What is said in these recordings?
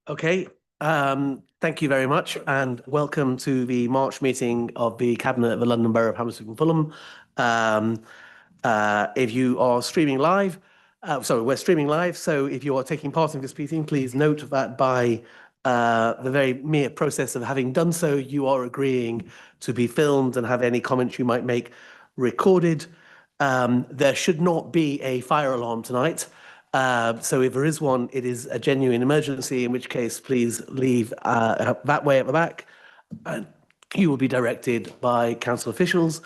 Okay, thank you very much, and welcome to the March meeting of the Cabinet of the London Borough of Hammersmith and Fulham. If you are streaming live, we're streaming live, so if you are taking part in this meeting, please note that by the very mere process of having done so, you are agreeing to be filmed and have any comments you might make recorded. There should not be a fire alarm tonight. So if there is one, it is a genuine emergency, in which case, please leave that way at the back. And you will be directed by council officials.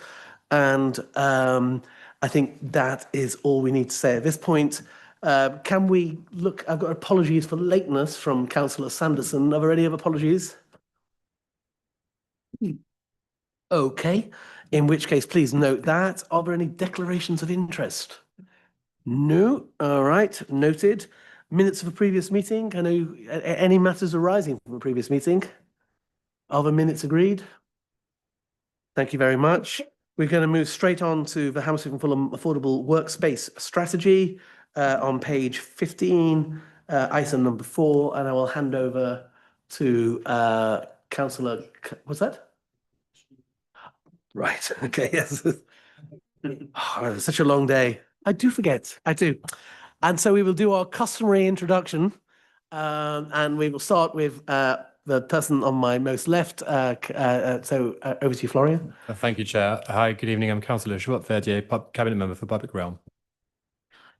And I think that is all we need to say at this point. Can we look? I've got apologies for lateness from Councillor Sanderson. Are there any other apologies? Okay, in which case, please note that. Are there any declarations of interest? No. All right. Noted. Minutes of a previous meeting. I know any matters arising from a previous meeting. Are the minutes agreed? Thank you very much. We're going to move straight on to the Hammersmith and Fulham Affordable Workspace Strategy on page 15, item number 4, and I will hand over to Councillor. What's that? Right. Okay. Yes. Oh, it was such a long day. I do forget. I do. And so we will do our customary introduction, and we will start with the person on my most left. Over to you, Florian. Thank you, Chair. Hi, good evening. I'm Councillor Schwartz-Verdier, Cabinet Member for Public Realm.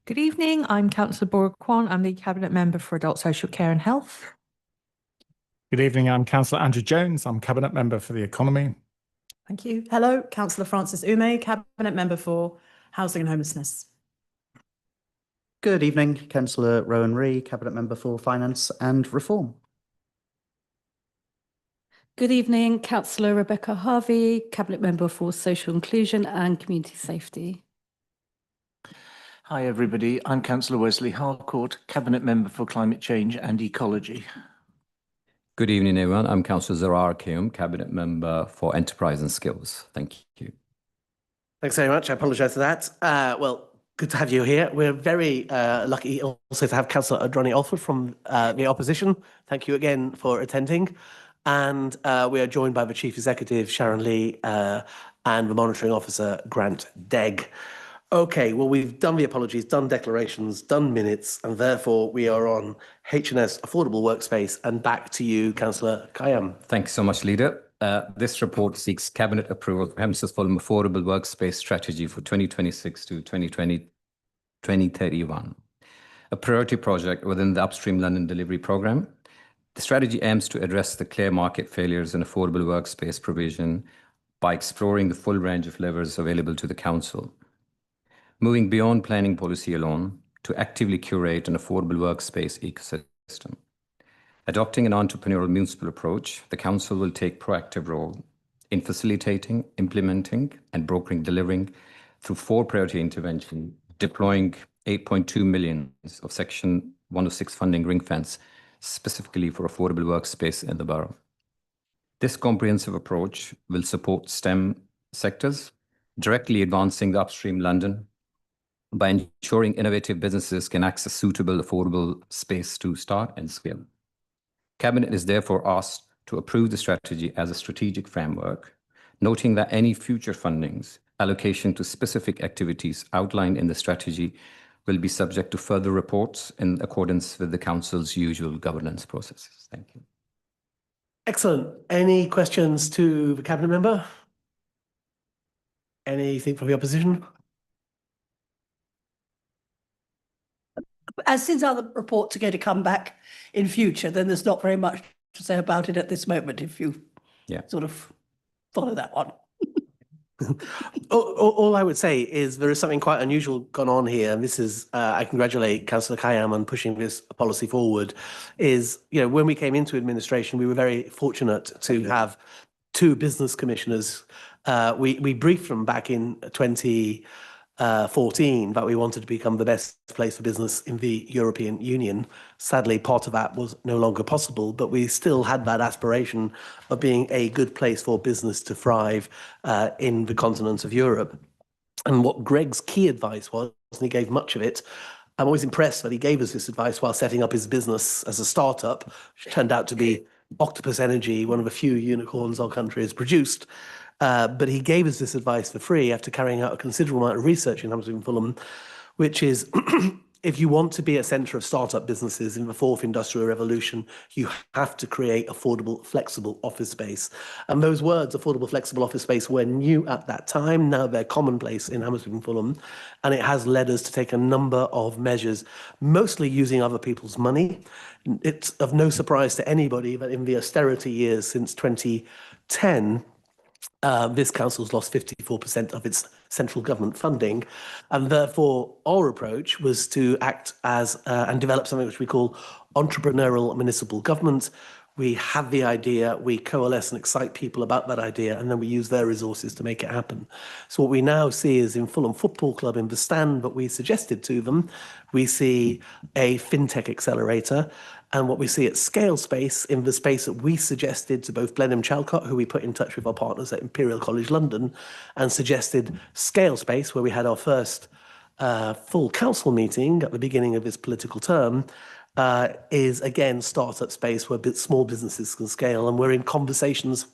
Good evening. I'm Councillor Bora Kwan. I'm the Cabinet Member for Adult Social Care and Health. Good evening. I'm Councillor Andrew Jones. I'm Cabinet Member for the Economy. Thank you. Hello, Councillor Frances Ume, Cabinet Member for Housing and Homelessness. Good evening, Councillor Rowan Ree, Cabinet Member for Finance and Reform. Good evening, Councillor Rebecca Harvey, Cabinet Member for Social Inclusion and Community Safety. Hi everybody, I'm Councillor Wesley Harcourt, Cabinet Member for Climate Change and Ecology. Good evening everyone, I'm Councillor Zarar Kayum, Cabinet Member for Enterprise and Skills. Thank you. Thanks very much, I apologise for that. Well, good to have you here. We're very lucky also to have Councillor Adroni Alford from the opposition. Thank you again for attending. And we are joined by the Chief Executive, Sharon Lee, and the Monitoring Officer, Grant Degg. Okay, well, we've done the apologies, done declarations, done minutes, and therefore we are on H&F's Affordable Workspace. And back to you, Councillor Kayam. Thank you so much, Leader. This report seeks Cabinet approval of Hammersmith Fulham Affordable Workspace Strategy for 2026 to 2031, a priority project within the Upstream London Delivery Programme. The strategy aims to address the clear market failures in affordable workspace provision by exploring the full range of levers available to the Council, moving beyond planning policy alone to actively curate an affordable workspace ecosystem. Adopting an entrepreneurial municipal approach, the Council will take proactive role in facilitating, implementing, and brokering delivering through 4 priority interventions, deploying 8.2 million of Section 106 funding ring fence specifically for affordable workspace in the borough. This comprehensive approach will support STEM sectors, directly advancing the upstream London by ensuring innovative businesses can access suitable, affordable space to start and scale. Cabinet is therefore asked to approve the strategy as a strategic framework, noting that any future fundings, allocation to specific activities outlined in the strategy will be subject to further reports in accordance with the Council's usual governance processes. Thank you. Excellent. Any questions to the Cabinet Member? Anything from the opposition? As since our reports are going to come back in future, then there's not very much to say about it at this moment, if you sort of follow that one. All I would say is there is something quite unusual gone on here, and this is, I congratulate Councillor Kayam on pushing this policy forward, is, when we came into administration, we were very fortunate to have 2 business commissioners. We briefed them back in 2014 that we wanted to become the best place for business in the European Union. Sadly, part of that was no longer possible, but we still had that aspiration of being a good place for business to thrive in the continent of Europe. And what Greg's key advice was, and he gave much of it, I'm always impressed that he gave us this advice while setting up his business as a startup, which turned out to be Octopus Energy, one of the few unicorns our country has produced. But he gave us this advice for free after carrying out a considerable amount of research in Hammersmith and Fulham, which is if you want to be a centre of startup businesses in the fourth industrial revolution, you have to create affordable, flexible office space. And those words, affordable, flexible office space, were new at that time. Now they're commonplace in Hammersmith and Fulham. And it has led us to take a number of measures, mostly using other people's money. It's of no surprise to anybody that in the austerity years since 2010, this council's lost 54% of its central government funding, and therefore our approach was to act as and develop something which we call entrepreneurial municipal government. We have the idea, we coalesce and excite people about that idea, and then we use their resources to make it happen. So what we now see is in Fulham Football Club, in the stand that we suggested to them, we see a fintech accelerator. And what we see at Scale Space, in the space that we suggested to both Blenheim Chalcott, who we put in touch with our partners at Imperial College London, and suggested Scale Space, where we had our first full council meeting at the beginning of this political term, is again startup space where small businesses can scale. And we're in conversations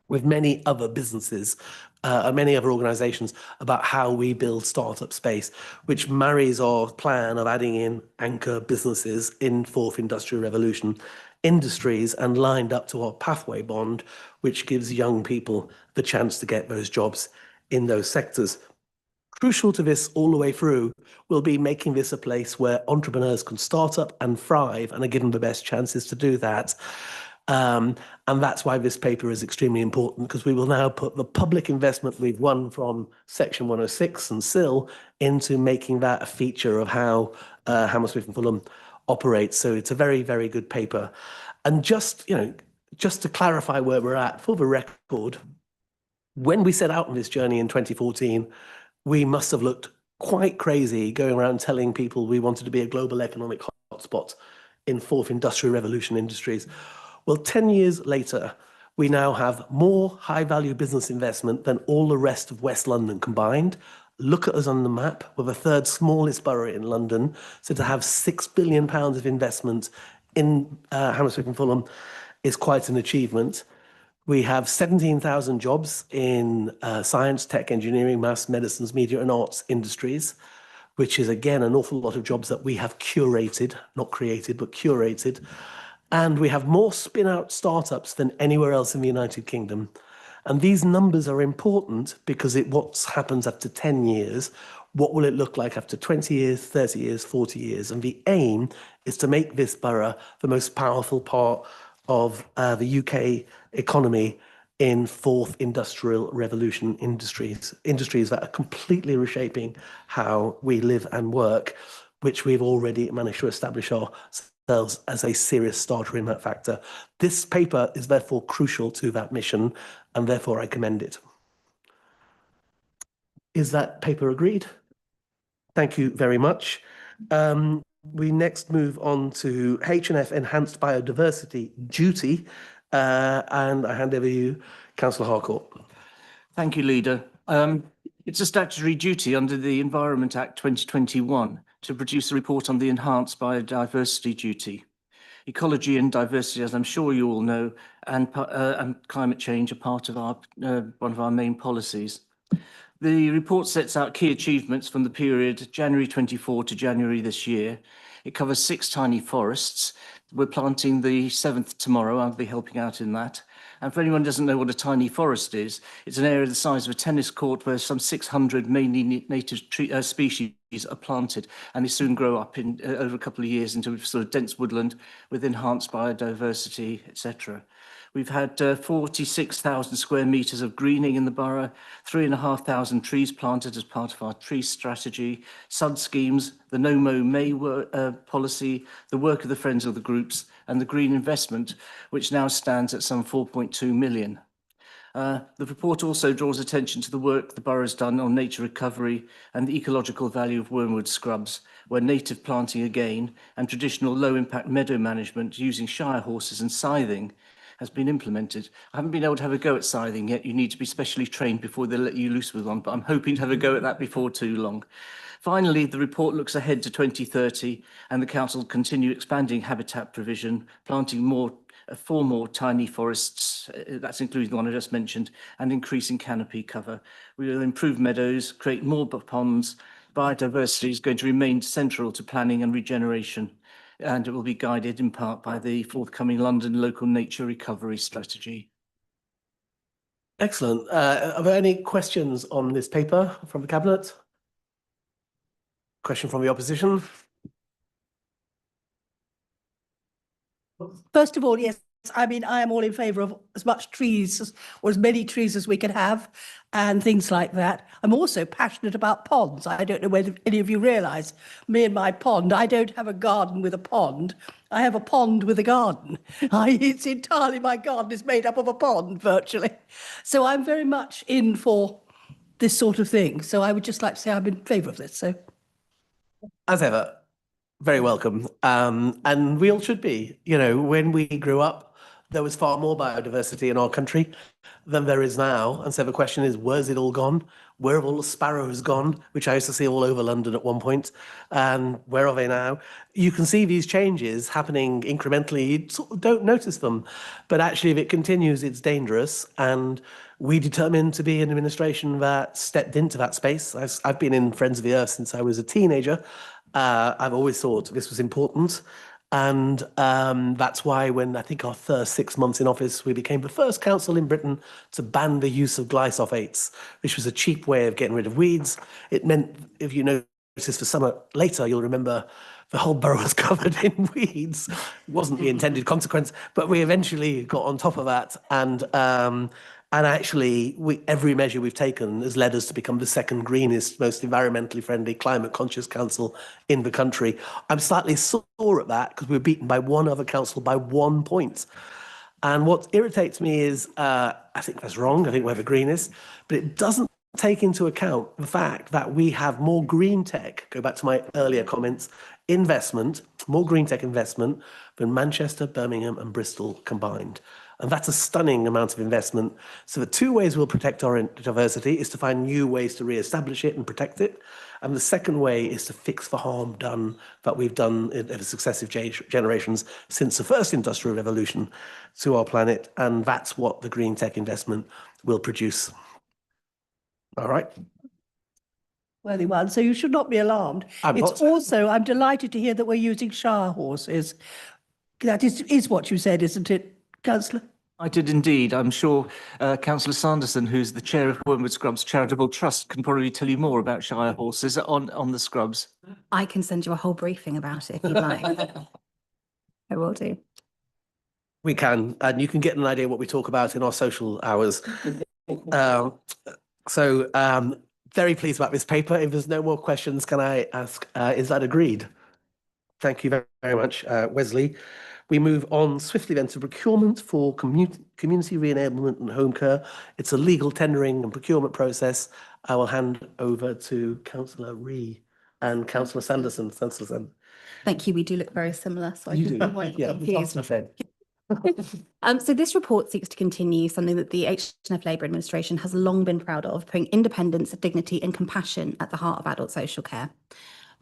with many other businesses and many other organizations about how we build startup space, which marries our plan of adding in anchor businesses in fourth industrial revolution industries and lined up to our pathway bond, which gives young people the chance to get those jobs in those sectors. Crucial to this all the way through will be making this a place where entrepreneurs can start up and thrive and are given the best chances to do that. And that's why this paper is extremely important, because we will now put the public investment we've won from Section 106 and SIL into making that a feature of how Hammersmith and Fulham operates. So it's a very, very good paper. And just to clarify where we're at, for the record, when we set out on this journey in 2014, we must have looked quite crazy going around telling people we wanted to be a global economic hotspot in fourth industrial revolution industries. Well, 10 years later, we now have more high-value business investment than all the rest of West London combined. Look at us on the map. We're the third smallest borough in London. So to have £6 billion of investment in Hammersmith and Fulham is quite an achievement. We have 17,000 jobs in science, tech, engineering, maths, medicines, media and arts industries, which is, again, an awful lot of jobs that we have curated, not created, but curated. And we have more spin-out startups than anywhere else in the United Kingdom. And these numbers are important because what happens after 10 years, what will it look like after 20 years, 30 years, 40 years? And the aim is to make this borough the most powerful part of the UK economy in fourth industrial revolution industries that are completely reshaping how we live and work, which we've already managed to establish ourselves as a serious starter in that factor. This paper is therefore crucial to that mission, and therefore I commend it. Is that paper agreed? Thank you very much. We next move on to H&F Enhanced Biodiversity Duty, and I hand over to you, Councillor Harcourt. Thank you, Leader. It's a statutory duty under the Environment Act 2021 to produce a report on the Enhanced Biodiversity Duty. Ecology and diversity, as I'm sure you all know, and climate change are part of one of our main policies. The report sets out key achievements from the period January 24 to January this year. It covers 6 tiny forests. We're planting the 7th tomorrow. I'll be helping out in that. And for anyone who doesn't know what a tiny forest is, it's an area the size of a tennis court where some 600 mainly native species are planted, and they soon grow up in over a couple of years into sort of dense woodland with enhanced biodiversity, etc. We've had 46,000 square metres of greening in the borough, 3,500 trees planted as part of our tree strategy, SUD schemes, the No Mow May policy, the work of the Friends of the Groups, and the green investment, which now stands at some 4.2 million. The report also draws attention to the work the borough has done on nature recovery and the ecological value of wormwood scrubs, where native planting again and traditional low-impact meadow management using shire horses and scything has been implemented. I haven't been able to have a go at scything yet. You need to be specially trained before they let you loose with one, but I'm hoping to have a go at that before too long. Finally, the report looks ahead to 2030 and the council will continue expanding habitat provision, planting four more tiny forests, that's including the one I just mentioned, and increasing canopy cover. We will improve meadows, create more ponds. Biodiversity is going to remain central to planning and regeneration, and it will be guided in part by the forthcoming London Local Nature Recovery Strategy. Excellent. Are there any questions on this paper from the Cabinet? Question from the opposition? First of all, yes, I mean, I am all in favour of as much trees or as many trees as we can have and things like that. I'm also passionate about ponds. I don't know whether any of you realise, me and my pond, I don't have a garden with a pond. I have a pond with a garden. It's entirely, my garden is made up of a pond, virtually. So I'm very much in for this sort of thing. So I would just like to say I'm in favour of this. So, As ever, very welcome. And we all should be. You know, when we grew up, there was far more biodiversity in our country than there is now. And so the question is, where's it all gone? Where have all the sparrows gone, which I used to see all over London at one point? And where are they now? You can see these changes happening incrementally. You sort of don't notice them. But actually, if it continues, it's dangerous. And we determined to be an administration that stepped into that space. I've been in Friends of the Earth since I was a teenager. I've always thought this was important. And that's why when I think our first 6 months in office, we became the first council in Britain to ban the use of glyphosates, which was a cheap way of getting rid of weeds. It meant, if you notice for summer later, you'll remember the whole borough was covered in weeds. It wasn't the intended consequence, but we eventually got on top of that. And actually, every measure we've taken has led us to become the second greenest, most environmentally friendly, climate conscious council in the country. I'm slightly sore at that because we were beaten by one other council by 1 point. And what irritates me is, I think that's wrong. I think we're the greenest, but it doesn't take into account the fact that we have more green tech, go back to my earlier comments, more green tech investment than Manchester, Birmingham and Bristol combined. And that's a stunning amount of investment. So the two ways we'll protect our diversity is to find new ways to re-establish it and protect it. And the second way is to fix the harm done that we've done in successive generations since the first industrial revolution to our planet. And that's what the green tech investment will produce. All right. worthy one. So you should not be alarmed. I'm delighted to hear that we're using shire horses. That is what you said, isn't it, Councillor? I did indeed. I'm sure Councillor Sanderson, who's the chair of Wormwood Scrubs Charitable Trust, can probably tell you more about shire horses on the Scrubs. I can send you a whole briefing about it if you'd like. I will do. We can, and you can get an idea what we talk about in our social hours. Very pleased about this paper. If there's no more questions, can I ask, is that agreed? Thank you very, very much, Wesley. We move on swiftly then to procurement for community re-enablement and home care. It's a legal tendering and procurement process. I will hand over to Councillor Ree and Councillor Sanderson. Thank you. We do look very similar, so You do. won't Yeah, confuse. so this report seeks to continue something that the H&F Labour Administration has long been proud of, putting independence, dignity and compassion at the heart of adult social care.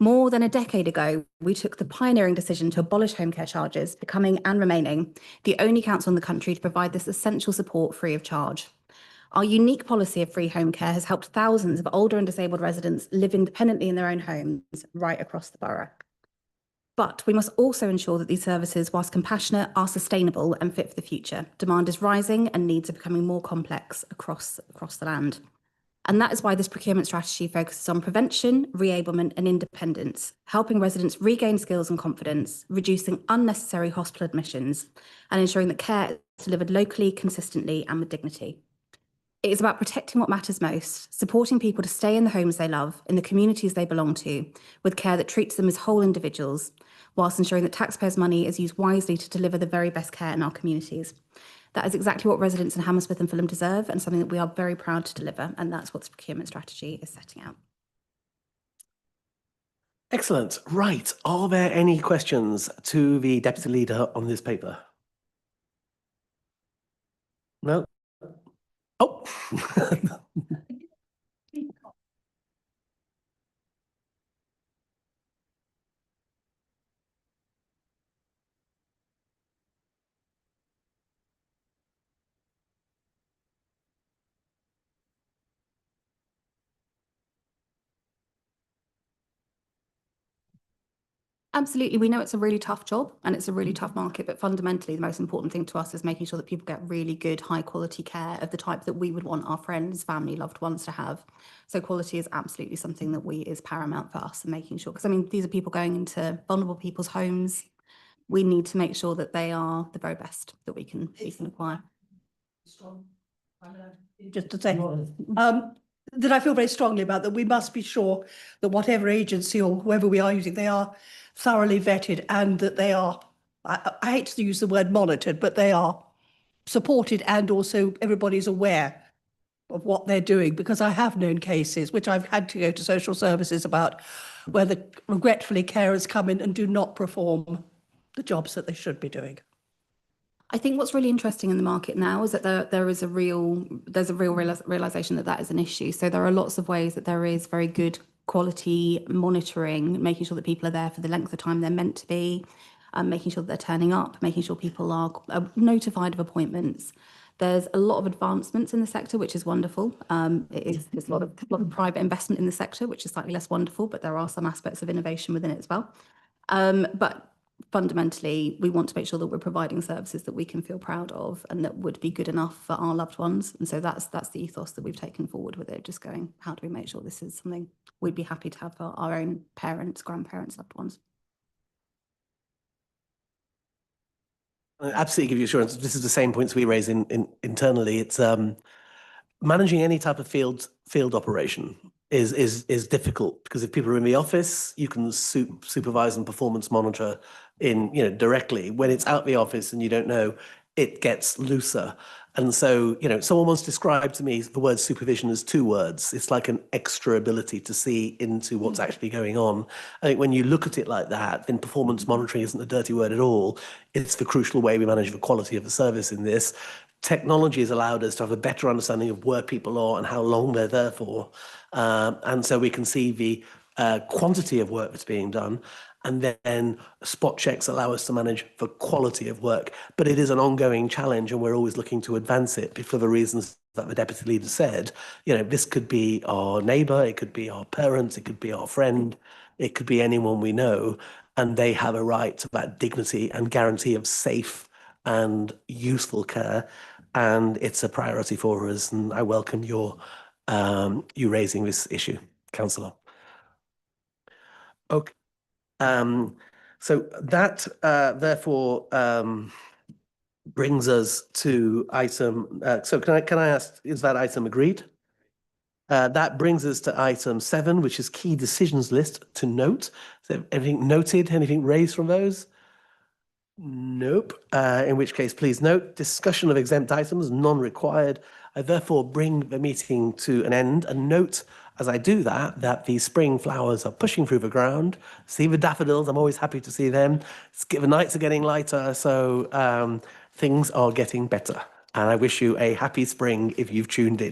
More than a decade ago, we took the pioneering decision to abolish home care charges, becoming and remaining the only council in the country to provide this essential support free of charge. Our unique policy of free home care has helped thousands of older and disabled residents live independently in their own homes right across the borough. But we must also ensure that these services, whilst compassionate, are sustainable and fit for the future. Demand is rising and needs are becoming more complex across the land. And that is why this procurement strategy focuses on prevention, re-ablement and independence, helping residents regain skills and confidence, reducing unnecessary hospital admissions and ensuring that care is delivered locally, consistently and with dignity. It is about protecting what matters most, supporting people to stay in the homes they love, in the communities they belong to, with care that treats them as whole individuals, whilst ensuring that taxpayers' money is used wisely to deliver the very best care in our communities. That is exactly what residents in Hammersmith and Fulham deserve and something that we are very proud to deliver, and that's what this procurement strategy is setting out. excellent. Right. Are there any questions to the Deputy Leader on this paper? No? Oh. Absolutely. We know it's a really tough job and it's a really tough market, but fundamentally, the most important thing to us is making sure that people get really good, high quality care of the type that we would want our friends, family, loved ones to have. So quality is absolutely something that is paramount for us, and making sure, because I mean, these are people going into vulnerable people's homes. We need to make sure that they are the very best that we can acquire. Just to say, that I feel very strongly about, that we must be sure that whatever agency or whoever we are using, they are thoroughly vetted, and that they are, I hate to use the word monitored, but they are supported, and also everybody's aware of what they're doing, because I have known cases which I've had to go to social services about, where regretfully carers come in and do not perform the jobs that they should be doing. I think what's really interesting in the market now is that there's a real realization that that is an issue. So there are lots of ways that there is very good quality monitoring, making sure that people are there for the length of time they're meant to be, making sure that they're turning up, making sure people are notified of appointments. There's a lot of advancements in the sector, which is wonderful. There's a lot of private investment in the sector, which is slightly less wonderful, but there are some aspects of innovation within it as well. But fundamentally, we want to make sure that we're providing services that we can feel proud of and that would be good enough for our loved ones. And so that's the ethos that we've taken forward with it, just going, how do we make sure this is something we'd be happy to have for our own parents, grandparents, loved ones? I absolutely give you assurance. This is the same points we raise internally. It's managing any type of field operation is difficult, because if people are in the office, you can supervise and performance monitor directly. When it's out the office and you don't know, it gets looser. And so, someone once described to me the word supervision as 2 words. It's like an extra ability to see into what's actually going on. I think when you look at it like that, then performance monitoring isn't a dirty word at all. It's the crucial way we manage the quality of the service in this. Technology has allowed us to have a better understanding of where people are and how long they're there for. And so we can see the quantity of work that's being done. And then spot checks allow us to manage the quality of work. But it is an ongoing challenge, and we're always looking to advance it for the reasons that the deputy leader said. This could be our neighbour, it could be our parents, it could be our friend, it could be anyone we know, and they have a right to that dignity and guarantee of safe and useful care. And it's a priority for us, and I welcome you raising this issue, Councillor. Okay. So that therefore brings us to item. So can I ask, is that item agreed? That brings us to item 7, which is key decisions list to note. So everything noted? Anything raised from those? Nope. In which case, please note, discussion of exempt items, none required. I therefore bring the meeting to an end, and note, as I do that the spring flowers are pushing through the ground. See the daffodils, I'm always happy to see them. The nights are getting lighter, so things are getting better. And I wish you a happy spring if you've tuned in.